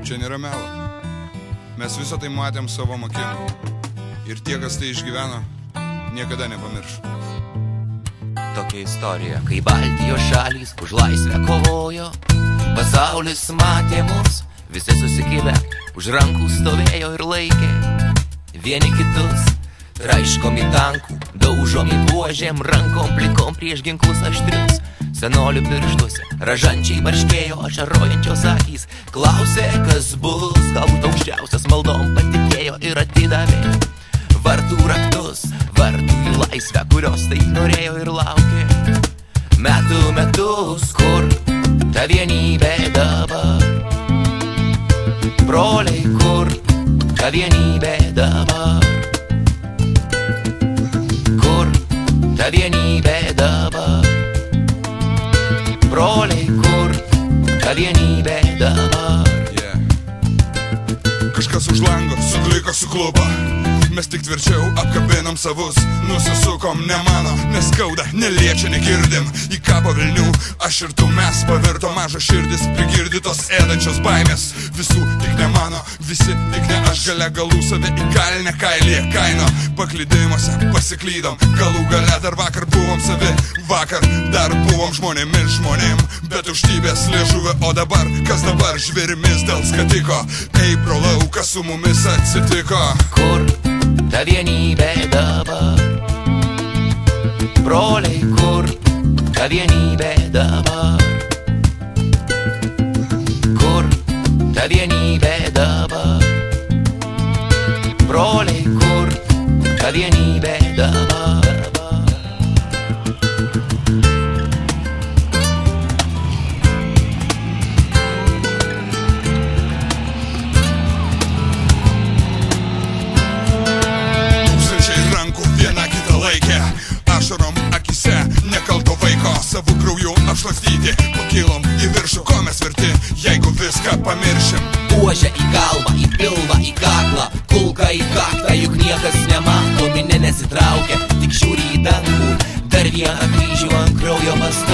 Čia nėra melo. Mes visą tai matėm savo akim. Ir tie, kas tai išgyveno, niekada nepamirš. Tokia istorija, kai Baltijos šalys už laisvę kovojo, pasaulis matė mus, visi susikibę, už rankų stovėjo ir laikė vieni kitus. Traiškomi tankų, daužomi buožėm, rankom plikom prieš ginklus aštrius. Senolių pirštuose ražančiai barškėjo ašarojančios akys. Klausė, kas bus, galbūt aukščiausias maldom patikėjo ir atidavė vartų raktus, vartų į laisvę, kurios taip norėjo ir laukė. Metų metus, kur ta vienybė dabar? Broliai, kur ta vienybė dabar? Kur ta vienybė dabar? Broliai, kur ta vienybė dabar? Kažkas už lango sukliko suklupo. Mes tik tvirčiau apkabinam savus, nusisukom, nemano, neskauda, neliečia, negirdim. Į kapą Vilnių, aš ir tu mes pavirto mažas širdis, prigirdytos ėdančios baimės. Visų tik ne mano, visi tik ne aš, gale galų save įkalinę kailyje kaino. Paklydimuose pasiklydom, galų gale dar vakar buvom savi, vakar dar buvom žmonėmis žmonėm, bet užtybės liežuvė, o dabar, kas dabar žvėrimis dėl skatiko. Ei, brolau, kas su mumis atsitiko? Kur ta vienybė dabar? Broliai, kur ta vienybė dabar? Kur ta vienybė dabar? Broliai, kur ta vienybė dabar? Ašarom akise, nekalto vaiko, savų krauju apšlakstyti. Pakilom į viršų, ko mes verti, jeigu viską pamiršim. Buožę į galvą, į pilvą, į kaklą, kulką į kaktą, juk niekas nemato, minė nesitraukia, tik žiūri į dangų. Dar vieną kryžių ant kraujo pastą.